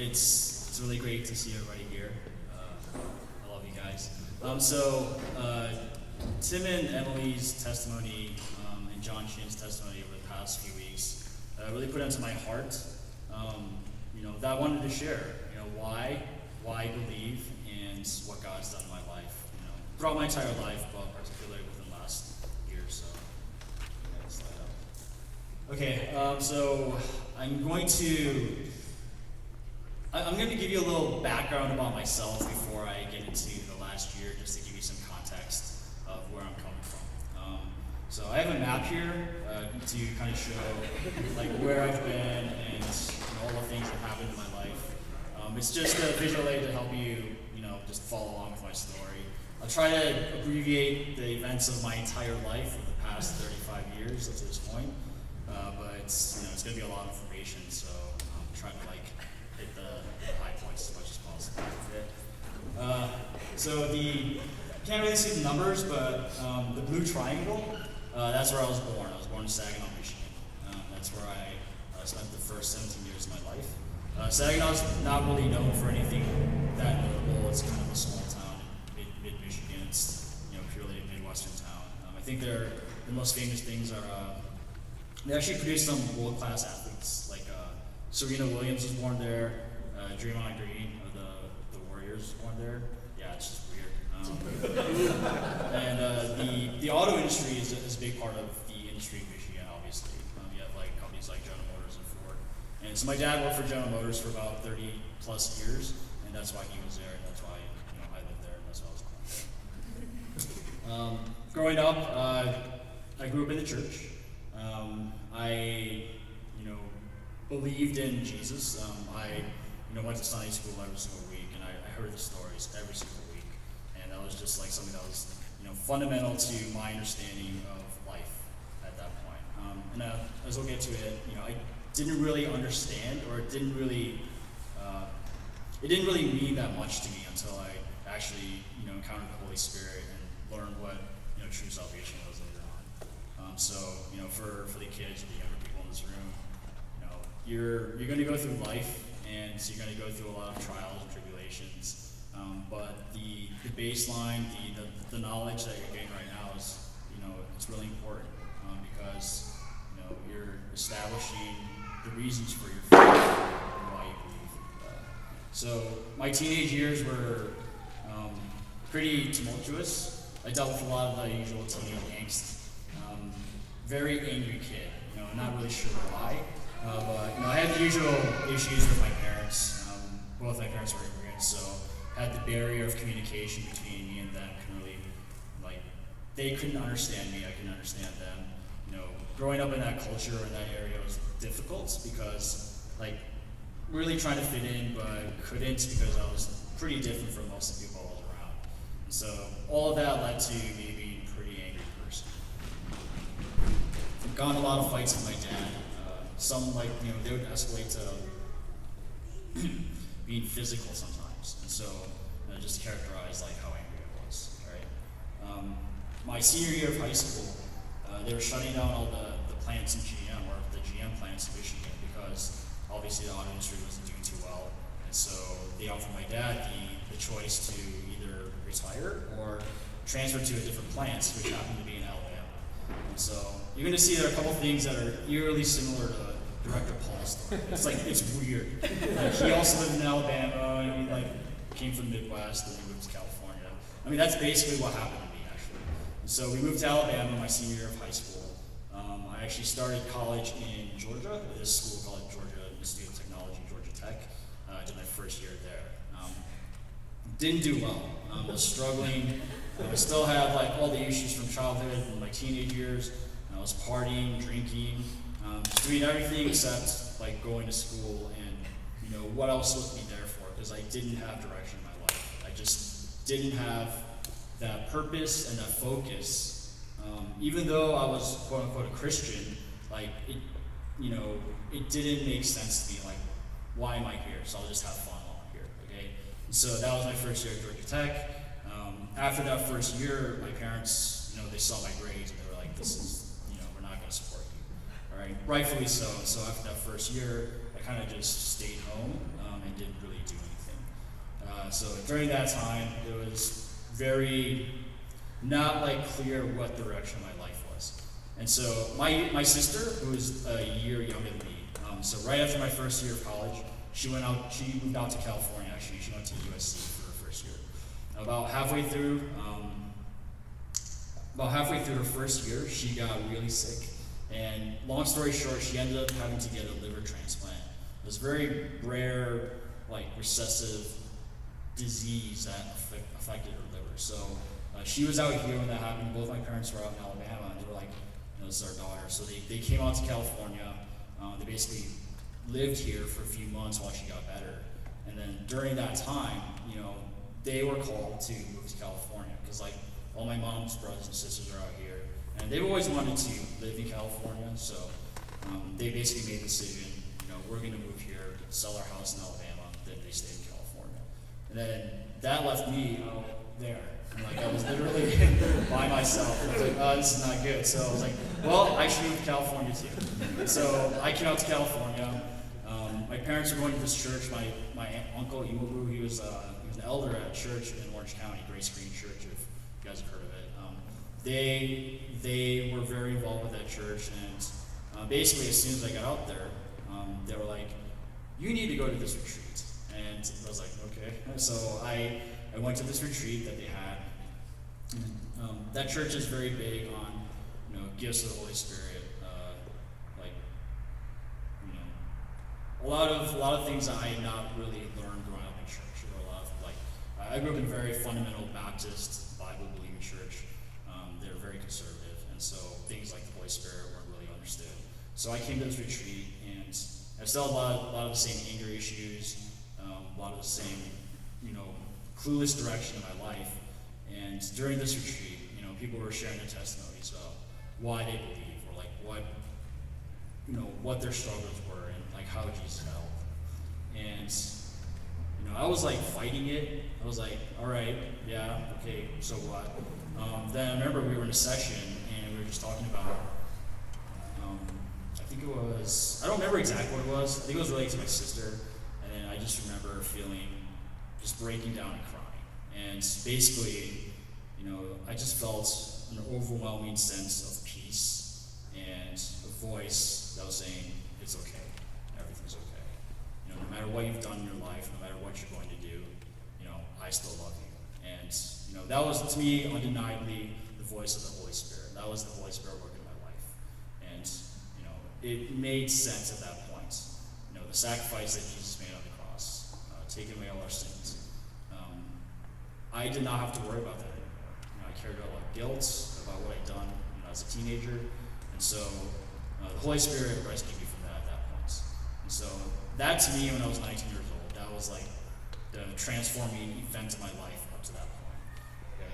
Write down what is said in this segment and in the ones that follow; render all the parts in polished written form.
It's really great to see everybody here. I love you guys. Tim and Emily's testimony and John Shin's testimony over the past few weeks really put into my heart, that I wanted to share. Why I believe and what God's done in my life. Throughout my entire life, but particularly within the last year or so. Okay, so I'm going to give you a little background about myself before I get into the last year, just to give you some context of where I'm coming from. So I have a map here to kind of show where I've been and all the things that happened in my life. It's just a visual aid to help you, just follow along with my story. I'll try to abbreviate the events of my entire life for the past 35 years up to this point, but it's going to be a lot of information, so I'm trying to hit the high points as much as possible. Can't really see the numbers, but the blue triangle, that's where I was born. I was born in Saginaw, Michigan. That's where I spent the first 17 years of my life. Saginaw's not really known for anything that notable. It's kind of a small town in mid-Michigan. It's purely a Midwestern town. I think the most famous things are they actually produce some world-class athletes. Serena Williams was born there. Draymond Green of the Warriors was born there. Yeah, it's just weird. And the auto industry is a big part of the industry in Michigan, obviously. You have companies like General Motors and Ford. And so my dad worked for General Motors for about 30 plus years, and that's why he was there, and that's why I lived there, and that's why I was born there. Growing up, I grew up in the church. I believed in Jesus. I went to Sunday school every single week, and I heard the stories every single week, and that was just something that was fundamental to my understanding of life at that point. And as we'll get to it, I didn't really understand, or it didn't really mean that much to me until I actually encountered the Holy Spirit and learned what true salvation was later on. For the kids, the younger people in this room, you're going to go through life, and so you're going to go through a lot of trials and tribulations. But the baseline, the knowledge that you're getting right now is, it's really important because you're establishing the reasons for your faith and why you believe. So my teenage years were pretty tumultuous. I dealt with a lot of the usual teenage angst. Very angry kid, not really sure why. But I had the usual issues with my parents. Both my parents were immigrants, so I had the barrier of communication between me and them. They couldn't understand me, I couldn't understand them. Growing up in that culture or in that area was difficult because, really trying to fit in, but couldn't because I was pretty different from most of the people I was around. And so all of that led to me being a pretty angry person. I've gotten a lot of fights with my dad. Some they would escalate to being physical sometimes, and so just to characterize how angry I was. Right. My senior year of high school, they were shutting down all the plants in GM, or the GM plants in Michigan, because obviously the auto industry wasn't doing too well, and so they offered my dad the choice to either retire or transfer to a different plant, which happened to be in Alabama. And so you're going to see there are a couple things that are eerily similar to Director Paul's story. It's weird. He also lived in Alabama, and he came from the Midwest, and he moved to California. That's basically what happened to me, actually. And so we moved to Alabama my senior year of high school. I actually started college in Georgia, at this school called Georgia Institute of Technology, Georgia Tech. I did my first year there. Didn't do well. I was struggling. I still have all the issues from childhood and my teenage years. I was partying, drinking, just doing everything except going to school, and what I was supposed to be there for, because I didn't have direction in my life. I just didn't have that purpose and that focus. Even though I was quote unquote a Christian, it didn't make sense to me. Why am I here? So I'll just have fun while I'm here. Okay. So that was my first year at Georgia Tech. After that first year, my parents, they saw my grades and they were like, "This is, we're not going to support you." All right, rightfully so. So after that first year, I kind of just stayed home and didn't So during that time, it was very not like clear what direction my life was. And so my sister, who was a year younger than me, so right after my first year of college, she moved out to California actually. She went to USC for her first year. About halfway through her first year, she got really sick. And long story short, she ended up having to get a liver transplant. It was a very rare, like recessive disease that affected her liver. So she was out here when that happened. Both my parents were out in Alabama, and they were like, this is our daughter. So they came out to California. They basically lived here for a few months while she got better. And then during that time, they were called to move to California because like all my mom's brothers and sisters are out here, and they've always wanted to live in California. So they basically made the decision, we're going to move here, sell our house in Alabama, then they stayed in California. And then that left me out there. And like I was literally by myself. I was like, this is not good. So I was like, well, I should move to California too. So I came out to California. My parents were going to this church. My uncle Imobu, he was an elder at a church in Orange County, Grace Green Church, if you guys have heard of it. They were very involved with that church, and basically as soon as I got out there, they were like, you need to go to this retreat. And I was like, okay. So I went to this retreat that they had. That church is very big on, gifts of the Holy Spirit. A lot of things that I had not really learned growing up in church. There were a lot of I grew up in a very fundamental Baptist Bible-believing church. They were very conservative, and so things like the Holy Spirit weren't really understood. So I came to this retreat, and I still had a lot of the same anger issues, a lot of the same, clueless direction in my life. And during this retreat, people were sharing their testimonies about why they believe, or like what their struggles were, and like how Jesus helped. And I was like fighting it. I was like, all right, yeah, okay, so what? Then I remember we were in a session and we were just talking about. I don't remember exactly what it was. I think it was related to my sister, and then I just remember feeling, just breaking down and crying. And basically, I just felt an overwhelming sense of peace and a voice that was saying, it's okay, everything's okay. No matter what you've done in your life, no matter what you're going to do, I still love you. And, that was, to me, undeniably the voice of the Holy Spirit. That was the Holy Spirit working in my life. And, it made sense at that point. The sacrifice that Jesus made on the cross, taking away all our sins. I did not have to worry about that anymore. I carried a lot of guilt about what I'd done as a teenager. And so the Holy Spirit rescued me from that at that point. And so that to me, when I was 19 years old, that was like the transforming event of my life up to that point. Okay?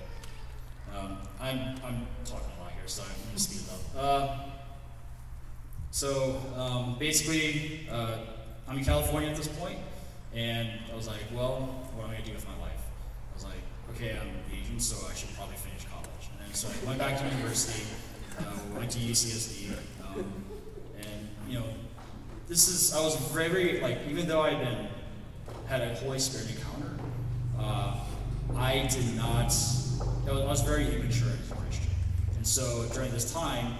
I'm talking a lot here, so I'm going to speed it up. So basically, I'm in California at this point, and I was like, well, what am I going to do with my life? I was like, okay, I'm Asian, so I should probably finish college. And then so I went back to university, went to UCSD, and I was very, even though I had a Holy Spirit encounter, I was very immature as a Christian. And so during this time,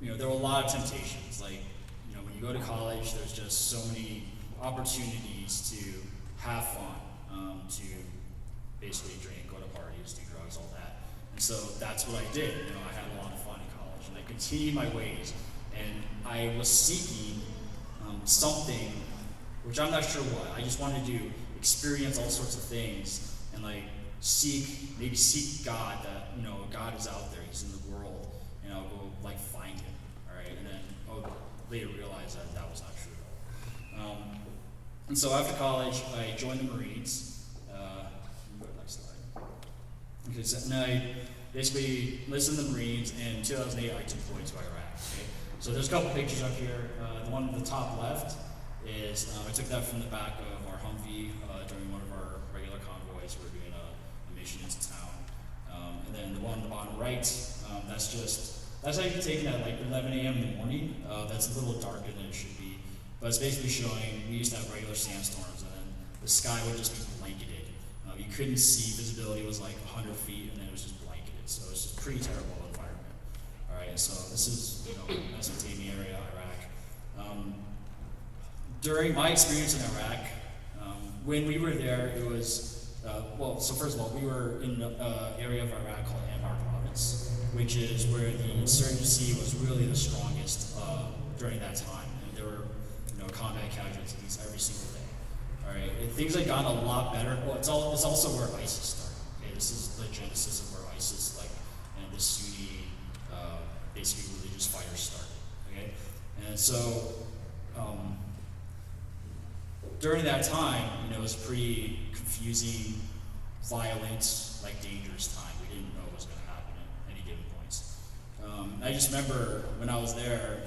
there were a lot of temptations. When you go to college, there's just so many opportunities to have fun, to basically drink, go to parties, do drugs, all that. And so that's what I did. I had a lot of fun in college, and I continued my ways. And I was seeking something, which I'm not sure what. I just wanted to experience all sorts of things and seek God. That God is out there, He's in the world, and I'll go find Him. All right, and then I'll later realize that was not true. And so after college, I joined the Marines. Next slide. Okay, so now I basically enlisted in the Marines, and in 2008 I deployed to Iraq. Okay? So there's a couple pictures up here. The one at the top left is, I took that from the back of our Humvee during one of our regular convoys. We were doing a mission into town. And then the one on the bottom right, that's actually taken at 11 a.m. in the morning. That's a little darker than it should be. But it's basically showing, we used to have regular sandstorms, and then the sky would just be blanketed. You couldn't see, visibility was like 100 feet, and then it was just blanketed. So it was just a pretty terrible environment. All right, so this is, Mesopotamia area, Iraq. During my experience in Iraq, when we were there, it was, so first of all, we were in an area of Iraq called Anbar Province, which is where the insurgency was really the strongest during that time. And there were, combat casualties every single day. All right, things had gotten a lot better. Well, it's also where ISIS started. Okay, this is the genesis of where ISIS, and the Sunni, basically religious fighters started. Okay, and so during that time, it was pretty confusing, violent, dangerous time. We didn't know what was going to happen at any given points. I just remember when I was there,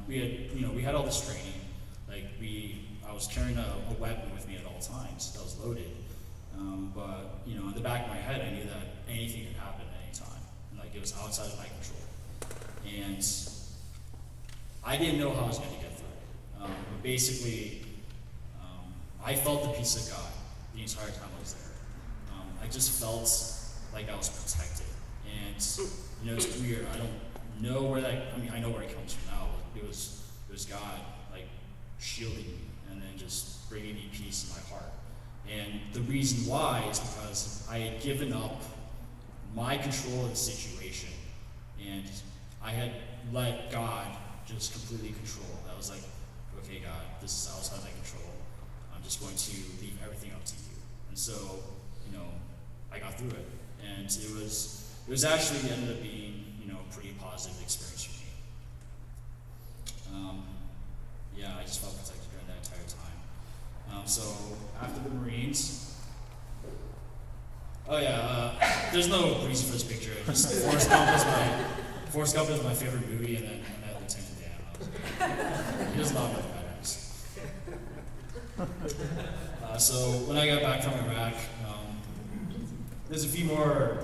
we had all this training. I was carrying a weapon with me at all times that was loaded. But in the back of my head, I knew that anything could happen at any time. It was outside of my control. And I didn't know how I was going to get through it. But basically, I felt the peace of God the entire time I was there. I just felt like I was protected. And, it's weird. I don't know where I know where it comes from now. It was God, shielding me and then just bringing me peace in my heart. And the reason why is because I had given up my control of the situation, and I had let God just completely control. I was like, okay, God, this is outside my control. I'm just going to leave everything up to you. And so, I got through it. And it was actually ended up being, a pretty positive experience for me. I just felt protected during that entire time. So after the Marines, there's no reason for this picture. Just Forrest Gump is my favorite movie, and then I met Lieutenant Dan. He does not know the badass. So when I got back from Iraq, there's a few more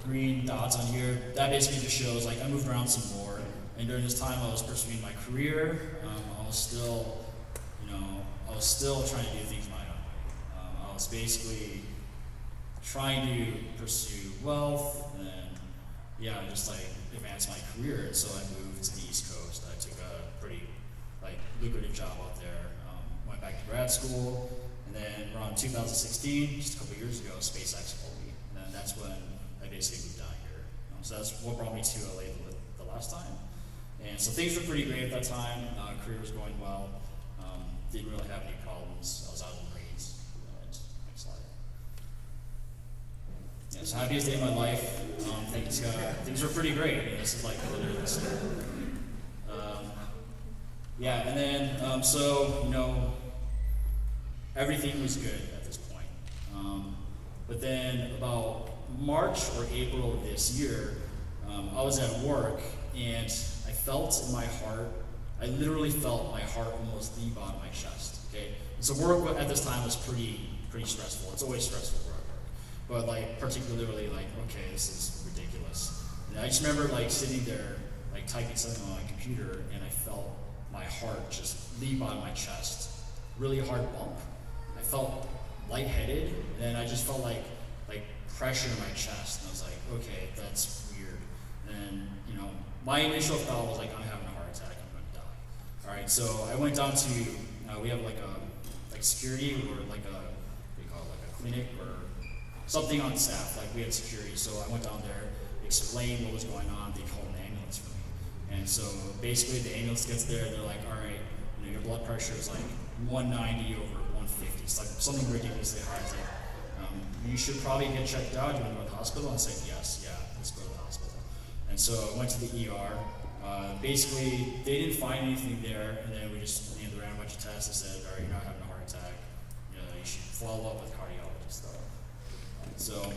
green dots on here. That basically just shows I moved around some more. And during this time, I was pursuing my career. I was still trying to do things my own way. I was basically trying to pursue wealth and just advance my career. And so I moved to the East Coast. I took a pretty lucrative job out there. Went back to grad school, and then around 2016, just a couple years ago, SpaceX called me, and then that's when I basically moved down here. So that's what brought me to LA the last time. And so things were pretty great at that time. Career was going well. Didn't really have any problems. I was out of the Marines. Next slide. So happiest day of my life. Things were pretty great. This is literally this year. And then everything was good at this point. But then about March or April of this year, I was at work, and I felt in my heart, I literally felt my heart almost leave out of my chest. Okay, and so work at this time was pretty stressful. It's always stressful where I work, but particularly okay, this is ridiculous. And I just remember sitting there typing something on my computer, and I felt my heart just leave out of my chest, really hard bump. I felt lightheaded, and then I just felt like pressure in my chest, and I was like, okay, that's weird. And my initial thought was I'm having a heart attack, I'm going to die. All right, so I went down to we have a security or what do you call it, a clinic or something on staff. We had security, so I went down there, explained what was going on. They called an ambulance for me, and so basically the ambulance gets there. They're like, all right, your blood pressure is 190 over 150. It's something ridiculously high. It's you should probably get checked out. You want to go to the hospital? I said, yes, let's go to the hospital. And so I went to the ER. Basically, they didn't find anything there, and then we just ran a bunch of tests and said, all right, you're not having a heart attack. You should follow up with a cardiologist. So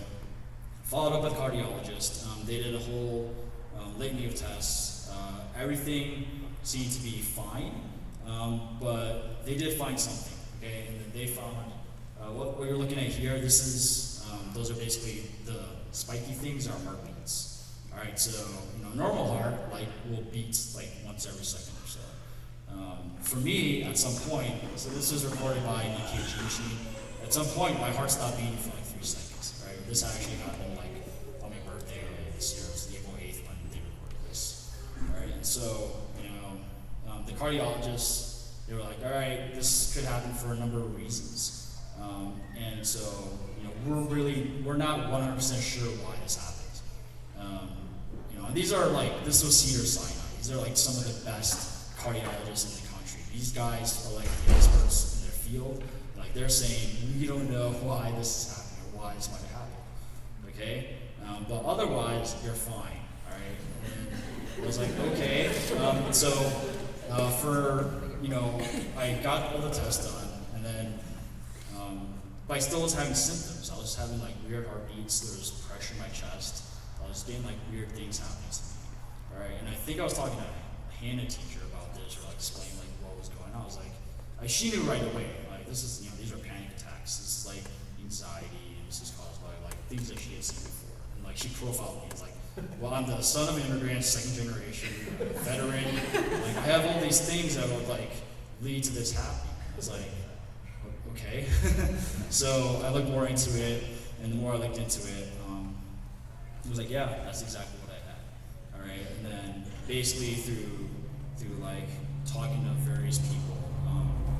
followed up with a cardiologist. They did a whole litany of tests. Everything seemed to be fine, but they did find something. Okay, and then they found what you're looking at here. This is those are basically the spiky things are heartbeats. All right, so normal heart will beat once every second or so. For me, at some point, so this was recorded by an EKG machine. At some point, my heart stopped beating for like 3 seconds. Right, this actually happened like on my birthday earlier this year. It was April 8th when they recorded this. All right, and so the cardiologists, they were like, all right, this could happen for a number of reasons, and so we're not 100% sure why this happened. And this was Cedars-Sinai. These are like some of the best cardiologists in the country. These guys are like the experts in their field. Like they're saying, we don't know why this is happening or why this might happen. Okay, but otherwise you're fine. All right. And I was like, okay. I got all the tests done, and then, but I still was having symptoms. I was having like weird heartbeats. There was pressure in my chest. I was getting like weird things happening to me. All right, and I think I was talking to a Hannah teacher about this, or like explaining like what was going on. I was like, she knew right away. Like this is these are panic attacks. This is like anxiety, and this is caused by like things that she had seen before. And like she profiled me as like, well, I'm the son of an immigrant, second generation, veteran. Like I have all these things that would like lead to this happening. I was like, okay. So I looked more into it, and the more I looked into it, it was like, yeah, that's exactly what I had. All right, and then basically through like talking to various people,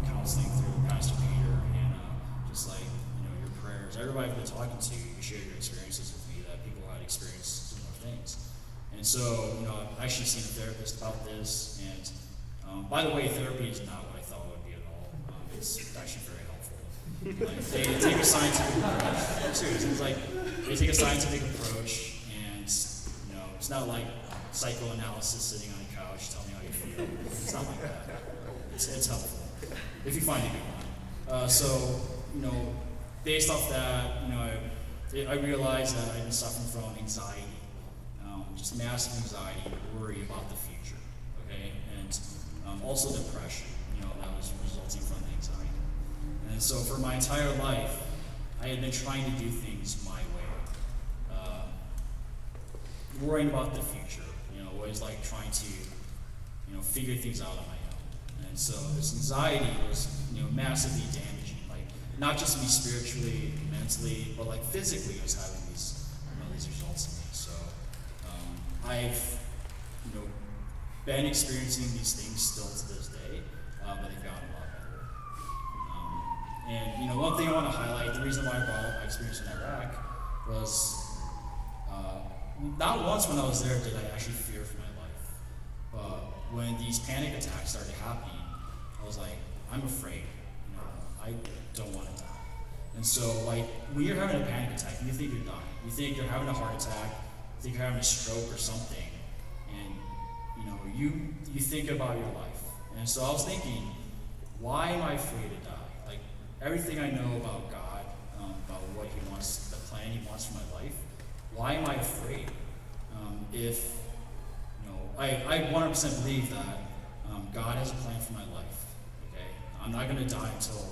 counseling through Pastor Peter, and just like your prayers. Everybody I've been talking to, you shared your experiences with me that people had experienced similar things. And so I've actually seen a therapist about this. And by the way, therapy is not what I thought it would be at all. It's actually very helpful. Like they take a scientific approach. Seriously, it's like they take a scientific approach, and it's not like psychoanalysis sitting on a couch telling me how you feel. It's not like that. It's helpful if you find a good one. So based off that, I realized that I've been suffering from anxiety, just massive anxiety, worry about the future. Okay, and also depression. That was resulting from the anxiety. And so for my entire life, I had been trying to do things my way, worrying about the future. Always like trying to, figure things out on my own. And so this anxiety was, massively damaging. Like not just me spiritually, mentally, but like physically, it was having these, these results in me. So I've, been experiencing these things still to this day, but they've gotten a lot better. And one thing I want to highlight, the reason why I brought up my experience in Iraq was not once when I was there did I actually fear for my life, but when these panic attacks started happening, I was like, I'm afraid. I don't want to die. And so, like, when you're having a panic attack, you think you're dying. You think you're having a heart attack. You think you're having a stroke or something, and you think about your life. And so I was thinking, why am I afraid to die? Like everything I know about God, about what He wants, the plan He wants for my life. Why am I afraid? If I 100% believe that God has a plan for my life. Okay, I'm not going to die until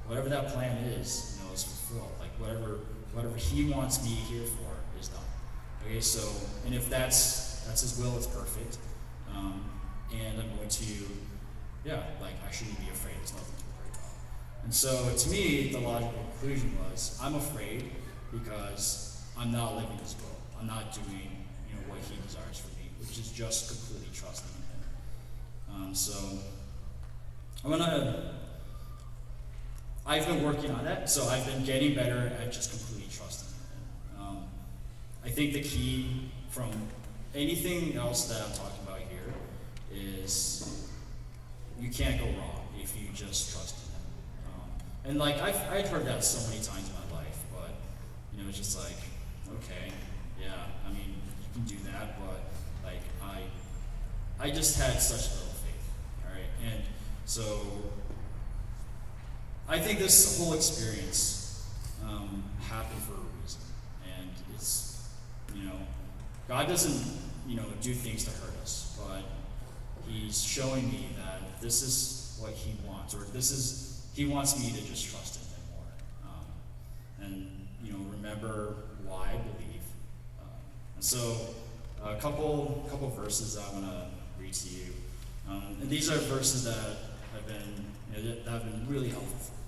whatever that plan is, is fulfilled. Like whatever He wants me here for is done. Okay, so and if that's His will, it's perfect. And I'm going to, I shouldn't be afraid. There's nothing to worry about. And so to me, the logical conclusion was, I'm afraid because I'm not living His will. I'm not doing, what He desires for me, which is just completely trusting in Him. So I've been working on that. So I've been getting better at just completely trusting in Him. I think the key from anything else that I'm talking about here is you can't go wrong if you just trust in Him. And like I've heard that so many times in my life, but it's just like, okay, yeah, I mean you can do that, but like I just had such little faith. Alright. And so I think this whole experience happened for a reason. And it's God doesn't do things to hurt us, but He's showing me that this is what He wants, or He wants me to just trust in Him more, and remember why I believe. And so, a couple verses I want to read to you. And these are verses that have been, that have been really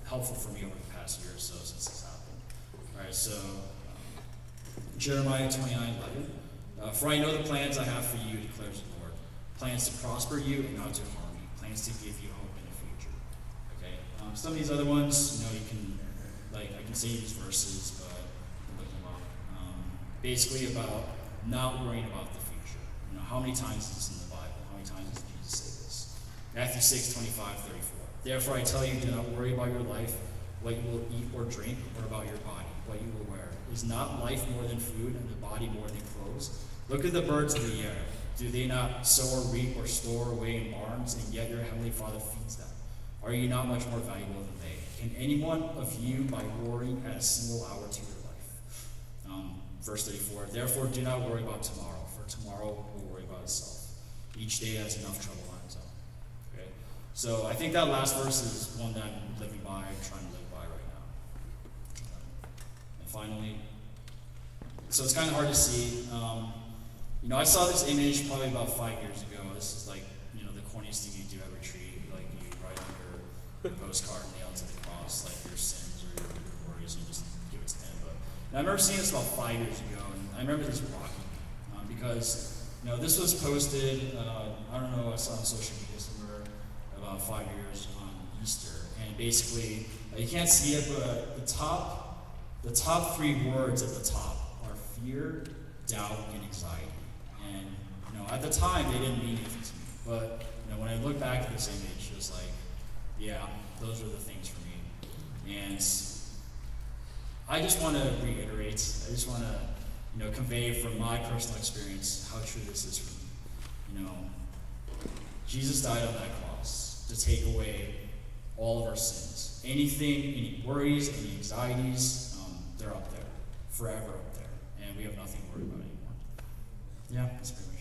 helpful for me over the past year or so since this happened. All right, so Jeremiah 29:11. For I know the plans I have for you, declares the Lord. Plans to prosper you and not to harm you. Plans to give you hope in the future. Okay. Some of these other ones, you can, I can say these verses, but you can look them up. Basically about not worrying about the future. How many times is this in the Bible? How many times does Jesus say this? Matthew 6:25-34. Therefore I tell you, do not worry about your life, what you will eat or drink, or about your body, what you will wear. Is not life more than food, and the body more than clothes? Look at the birds of the air. Do they not sow or reap or store away in barns, and yet your heavenly Father feeds them? Are you not much more valuable than they? Can any one of you, by worrying, add a single hour to your life? Verse 34. Therefore do not worry about tomorrow, for tomorrow will worry about itself. Each day has enough trouble on its own. Okay? So I think that last verse is one that I'm living by, trying to live by right now. And finally, so it's kind of hard to see. I saw this image probably about 5 years ago. This is the corniest thing you do at retreat. You write on your postcard and nail it to the cross, your sins or your worries, and just give it to him. And I remember seeing this about 5 years ago, and I remember this rocking me because this was posted. I don't know. I saw on social media somewhere about 5 years on Easter, and basically you can't see it, but the top three words at the top are fear, doubt, and anxiety. And at the time they didn't mean anything to me, but when I look back at this image, it was yeah, those are the things for me. And I just want to reiterate. I just want to convey from my personal experience how true this is for me. Jesus died on that cross to take away all of our sins. Any worries, any anxieties, they're up there, forever up there, and we have nothing to worry about anymore. Yeah, that's pretty much it.